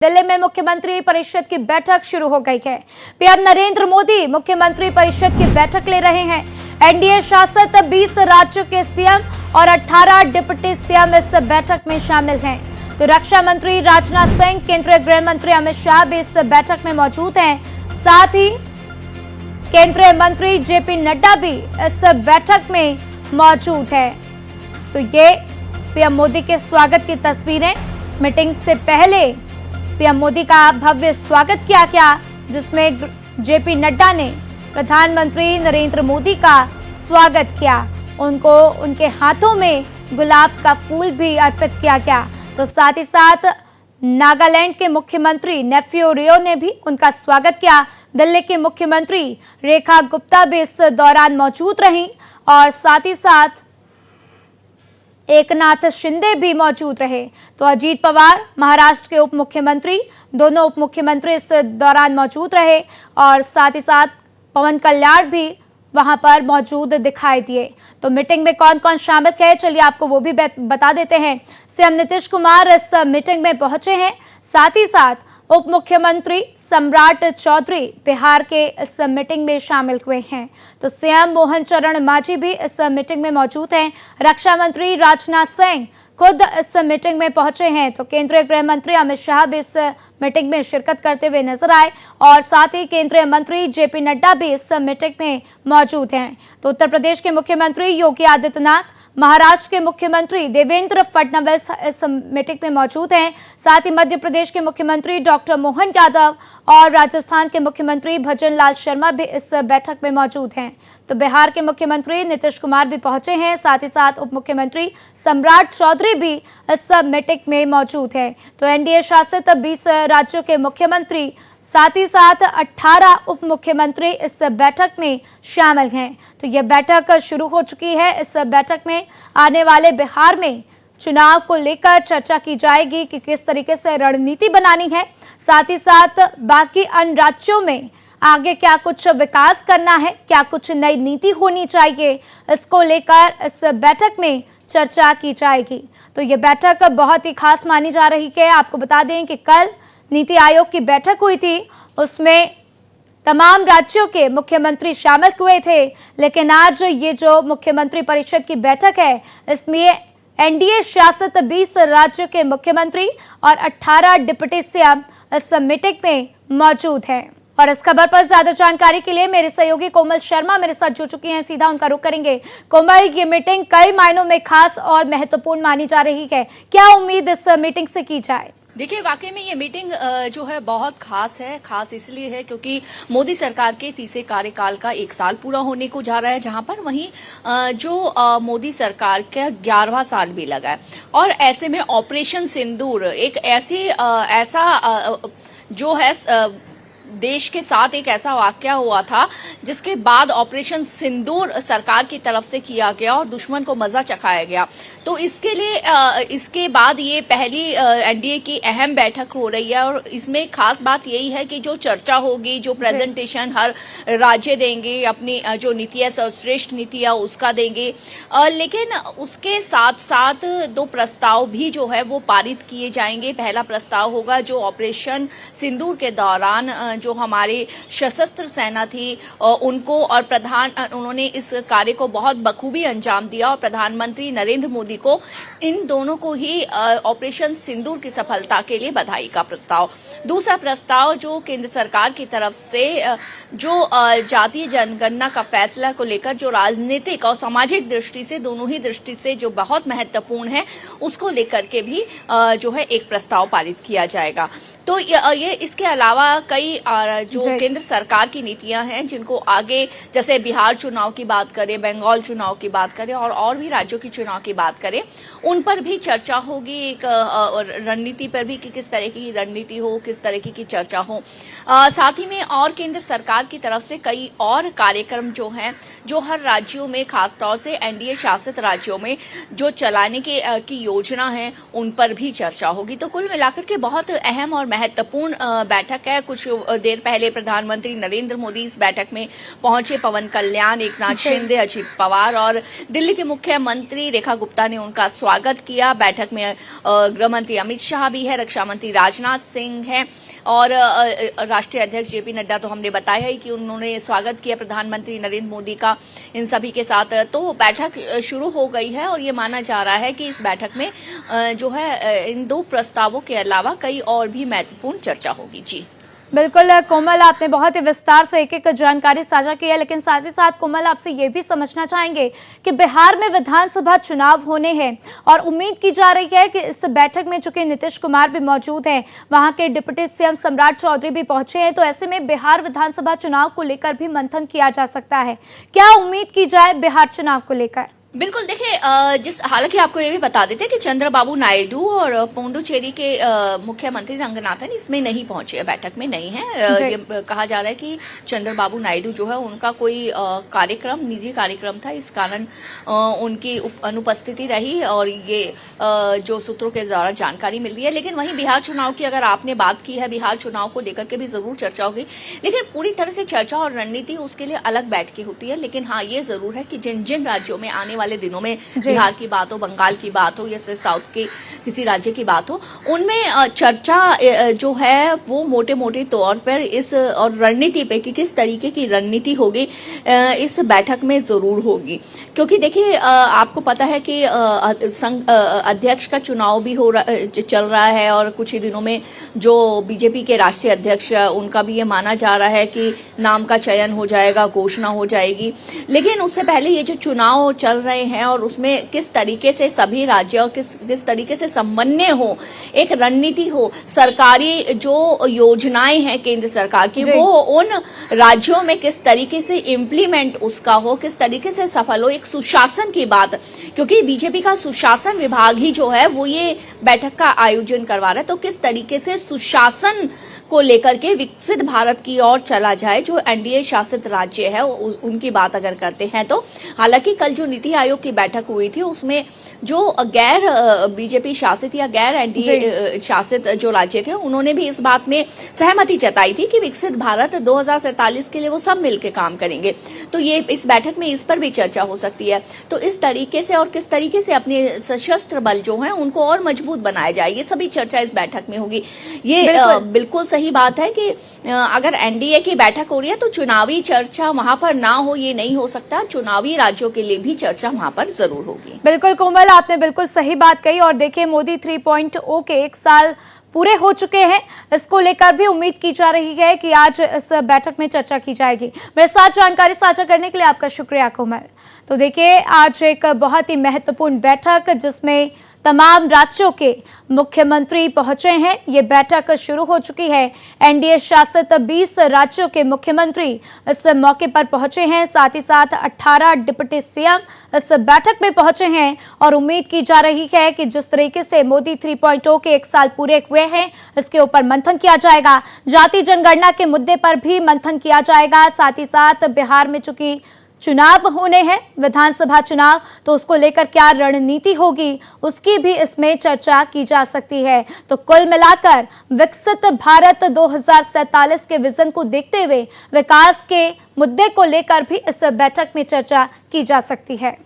दिल्ली में मुख्यमंत्री परिषद की बैठक शुरू हो गई है। पीएम नरेंद्र मोदी मुख्यमंत्री परिषद की बैठक ले रहे हैं। एनडीए शासित 20 राज्यों के सीएम और 18 डिप्टी सीएम इस बैठक में शामिल हैं। तो रक्षा मंत्री राजनाथ सिंह, केंद्रीय गृह मंत्री अमित शाह भी इस बैठक में मौजूद हैं। साथ ही केंद्रीय मंत्री जेपी नड्डा भी इस बैठक में मौजूद है। तो ये पीएम मोदी के स्वागत की तस्वीरें। मीटिंग से पहले पीएम मोदी का भव्य स्वागत किया गया, जिसमें जेपी नड्डा ने प्रधानमंत्री नरेंद्र मोदी का स्वागत किया। उनको उनके हाथों में गुलाब का फूल भी अर्पित किया गया। तो साथ ही साथ नागालैंड के मुख्यमंत्री नेफ्यू रियो ने भी उनका स्वागत किया। दिल्ली की मुख्यमंत्री रेखा गुप्ता भी इस दौरान मौजूद रहीं और साथ ही साथ एकनाथ शिंदे भी मौजूद रहे। तो अजीत पवार, महाराष्ट्र के उप मुख्यमंत्री, दोनों उप मुख्यमंत्री इस दौरान मौजूद रहे और साथ ही साथ पवन कल्याण भी वहां पर मौजूद दिखाई दिए। तो मीटिंग में कौन कौन शामिल है, चलिए आपको वो भी बता देते हैं। सीएम नीतीश कुमार इस मीटिंग में पहुंचे हैं। साथ ही साथ उप मुख्यमंत्री सम्राट चौधरी बिहार के इस मीटिंग में शामिल हुए हैं। तो सीएम मोहन चरण मांझी भी इस मीटिंग में मौजूद हैं। रक्षा मंत्री राजनाथ सिंह खुद इस मीटिंग में पहुंचे हैं। तो केंद्रीय गृह मंत्री अमित शाह भी इस मीटिंग में शिरकत करते हुए नजर आए और साथ ही केंद्रीय मंत्री जेपी नड्डा भी इस मीटिंग में मौजूद हैं। तो उत्तर प्रदेश के मुख्यमंत्री योगी आदित्यनाथ, महाराष्ट्र के मुख्यमंत्री देवेंद्र फडणवीस इस मीटिंग में मौजूद हैं। साथ ही मध्य प्रदेश के मुख्यमंत्री डॉक्टर मोहन यादव और राजस्थान के मुख्यमंत्री भजन लाल शर्मा भी इस बैठक में मौजूद हैं। तो बिहार के मुख्यमंत्री नीतीश कुमार भी पहुंचे हैं। साथ ही साथ उप मुख्यमंत्री सम्राट चौधरी भी इस मीटिंग में मौजूद हैं। तो एनडीए शासित 20 राज्यों के मुख्यमंत्री, साथ ही साथ 18 उप मुख्यमंत्री इस बैठक में शामिल हैं। तो यह बैठक शुरू हो चुकी है। इस बैठक में आने वाले बिहार में चुनाव को लेकर चर्चा की जाएगी कि किस तरीके से रणनीति बनानी है। साथ ही साथ बाकी अन्य राज्यों में आगे क्या कुछ विकास करना है, क्या कुछ नई नीति होनी चाहिए, इसको लेकर इस बैठक में चर्चा की जाएगी। तो ये बैठक बहुत ही खास मानी जा रही है। आपको बता दें कि कल नीति आयोग की बैठक हुई थी, उसमें तमाम राज्यों के मुख्यमंत्री शामिल हुए थे। लेकिन आज ये जो मुख्यमंत्री परिषद की बैठक है, इसमें एनडीए शासित 20 राज्यों के मुख्यमंत्री और 18 डिप्टी सीएम इस मीटिंग में मौजूद हैं। और इस खबर पर ज्यादा जानकारी के लिए मेरे सहयोगी कोमल शर्मा मेरे साथ जुड़ चुकी हैं। सीधा उनका रुख करेंगे। कोमल, ये मीटिंग कई मायनों में खास और महत्वपूर्ण मानी जा रही है। क्या उम्मीद इस मीटिंग से की जाए? देखिए, वाकई में ये मीटिंग जो है बहुत खास है। खास इसलिए है क्योंकि मोदी सरकार के तीसरे कार्यकाल का 1 साल पूरा होने को जा रहा है, जहां पर वहीं जो मोदी सरकार का 11वां साल भी लगा है। और ऐसे में ऑपरेशन सिंदूर एक ऐसा जो है देश के साथ एक ऐसा वाकया हुआ था जिसके बाद ऑपरेशन सिंदूर सरकार की तरफ से किया गया और दुश्मन को मजा चखाया गया। तो इसके लिए इसके बाद ये पहली एनडीए की अहम बैठक हो रही है और इसमें खास बात यही है कि जो चर्चा होगी, जो प्रेजेंटेशन हर राज्य देंगे, अपनी जो नीतियां, सर्वश्रेष्ठ नीतियां उसका देंगे। लेकिन उसके साथ साथ 2 प्रस्ताव भी जो है वो पारित किए जाएंगे। पहला प्रस्ताव होगा जो ऑपरेशन सिंदूर के दौरान जो हमारी सशस्त्र सेना थी उनको और उन्होंने इस कार्य को बहुत बखूबी अंजाम दिया और प्रधानमंत्री नरेंद्र मोदी को, इन दोनों को ही ऑपरेशन सिंदूर की सफलता के लिए बधाई का प्रस्ताव। दूसरा प्रस्ताव जो केंद्र सरकार की तरफ से जो जातीय जनगणना का फैसला को लेकर जो राजनीतिक और सामाजिक दृष्टि से, दोनों ही दृष्टि से जो बहुत महत्वपूर्ण है, उसको लेकर के भी जो है एक प्रस्ताव पारित किया जाएगा। तो ये इसके अलावा कई जो केंद्र सरकार की नीतियां हैं जिनको आगे, जैसे बिहार चुनाव की बात करें, बंगाल चुनाव की बात करें और भी राज्यों की चुनाव की बात करें, उन पर भी चर्चा होगी। एक रणनीति पर भी कि किस तरह की रणनीति हो, किस तरह की चर्चा हो। साथ ही में और केंद्र सरकार की तरफ से कई और कार्यक्रम जो हैं, जो हर राज्यों में, खासतौर से एनडीए शासित राज्यों में जो चलाने की योजना है, उन पर भी चर्चा होगी। तो कुल मिलाकर के बहुत अहम और महत्वपूर्ण बैठक है। कुछ देर पहले प्रधानमंत्री नरेंद्र मोदी इस बैठक में पहुंचे। पवन कल्याण, एकनाथ शिंदे, अजित पवार और दिल्ली के मुख्यमंत्री रेखा गुप्ता ने उनका स्वागत किया। बैठक में गृह मंत्री अमित शाह भी है, रक्षा मंत्री राजनाथ सिंह है और राष्ट्रीय अध्यक्ष जेपी नड्डा तो हमने बताया ही कि उन्होंने स्वागत किया प्रधानमंत्री नरेंद्र मोदी का इन सभी के साथ। तो बैठक शुरू हो गई है और ये माना जा रहा है कि इस बैठक में जो है इन दो प्रस्तावों के अलावा कई और भी महत्वपूर्ण चर्चा होगी। जी बिल्कुल कोमल, आपने बहुत ही विस्तार से एक एक जानकारी साझा की है, लेकिन साथ ही साथ कोमल आपसे ये भी समझना चाहेंगे कि बिहार में विधानसभा चुनाव होने हैं और उम्मीद की जा रही है कि इस बैठक में चूंकि नीतीश कुमार भी मौजूद हैं, वहां के डिप्टी सीएम सम्राट चौधरी भी पहुंचे हैं, तो ऐसे में बिहार विधानसभा चुनाव को लेकर भी मंथन किया जा सकता है। क्या उम्मीद की जाए बिहार चुनाव को लेकर? बिल्कुल, देखिए हालांकि आपको ये भी बता देते हैं कि चंद्रबाबू नायडू और पुडुचेरी के मुख्यमंत्री रंगनाथन इसमें नहीं पहुंचे, बैठक में नहीं है। ये कहा जा रहा है कि चंद्रबाबू नायडू जो है उनका कोई कार्यक्रम, निजी कार्यक्रम था, इस कारण उनकी अनुपस्थिति रही और ये जो सूत्रों के द्वारा जानकारी मिल रही है। लेकिन वहीं बिहार चुनाव की अगर आपने बात की है, बिहार चुनाव को लेकर के भी जरूर चर्चा होगी, लेकिन पूरी तरह से चर्चा और रणनीति उसके लिए अलग बैठकें होती है। लेकिन हाँ, ये जरूर है कि जिन जिन राज्यों में आने वाले दिनों में बिहार की बात हो, बंगाल की बात हो या साउथ के किसी राज्य की बात हो, उनमें चर्चा जो है वो मोटे मोटे तौर पर इस और रणनीति पे कि किस तरीके की रणनीति होगी इस बैठक में जरूर होगी। क्योंकि देखिए आपको पता है कि संघ अध्यक्ष का चुनाव भी चल रहा है और कुछ ही दिनों में जो बीजेपी के राष्ट्रीय अध्यक्ष उनका भी ये माना जा रहा है कि नाम का चयन हो जाएगा, घोषणा हो जाएगी। लेकिन उससे पहले ये जो चुनाव चल रहे हैं और उसमें किस तरीके से सभी राज्यों किस तरीके से समन्वय हो, एक रणनीति हो, सरकारी जो योजनाएं हैं केंद्र सरकार की वो उन राज्यों में किस तरीके से इम्प्लीमेंट उसका हो, किस तरीके से सफल हो, एक सुशासन की बात, क्योंकि बीजेपी का सुशासन विभाग ही जो है वो ये बैठक का आयोजन करवा रहा है। तो किस तरीके से सुशासन को लेकर के विकसित भारत की ओर चला जाए, जो एनडीए शासित राज्य है उनकी बात अगर करते हैं तो हालांकि कल जो नीति आयोग की बैठक हुई थी उसमें जो गैर बीजेपी शासित या गैर एनडीए शासित जो राज्य थे उन्होंने भी इस बात में सहमति जताई थी कि विकसित भारत 2047 के लिए वो सब मिलकर काम करेंगे। तो ये इस बैठक में इस पर भी चर्चा हो सकती है। तो इस तरीके से और किस तरीके से अपने सशस्त्र बल जो है उनको और मजबूत बनाया जाए, ये सभी चर्चा इस बैठक में होगी। ये बिल्कुल सही बात है कि अगर एनडीए की बैठक हो रही है तो चुनावी चर्चा वहां पर ना हो ये नहीं हो सकता, चुनावी राज्यों के लिए भी चर्चा वहां पर जरूर होगी। बिल्कुल कोमल, आपने बिल्कुल सही बात कही और देखिए मोदी 3.0 के 1 साल पूरे हो चुके हैं, इसको लेकर भी उम्मीद की जा रही है कि आज इस बैठक में चर्चा की जाएगी। मेरे साथ जानकारी साझा करने के लिए आपका शुक्रिया कोमल। तो देखिए आज एक बहुत ही महत्वपूर्ण बैठक जिसमें तमाम राज्यों के मुख्यमंत्री पहुंचे हैं। ये बैठक शुरू हो चुकी है। एनडीए शासित 20 राज्यों के मुख्यमंत्री इस मौके पर पहुंचे हैं, साथ ही साथ 18 डिप्टी सीएम इस बैठक में पहुंचे हैं और उम्मीद की जा रही है कि जिस तरीके से मोदी 3.0 के 1 साल पूरे हुए हैं इसके ऊपर मंथन किया जाएगा। जाति जनगणना के मुद्दे पर भी मंथन किया जाएगा। साथ ही साथ बिहार में चूंकि चुनाव होने हैं, विधानसभा चुनाव, तो उसको लेकर क्या रणनीति होगी उसकी भी इसमें चर्चा की जा सकती है। तो कुल मिलाकर विकसित भारत 2047 के विजन को देखते हुए विकास के मुद्दे को लेकर भी इस बैठक में चर्चा की जा सकती है।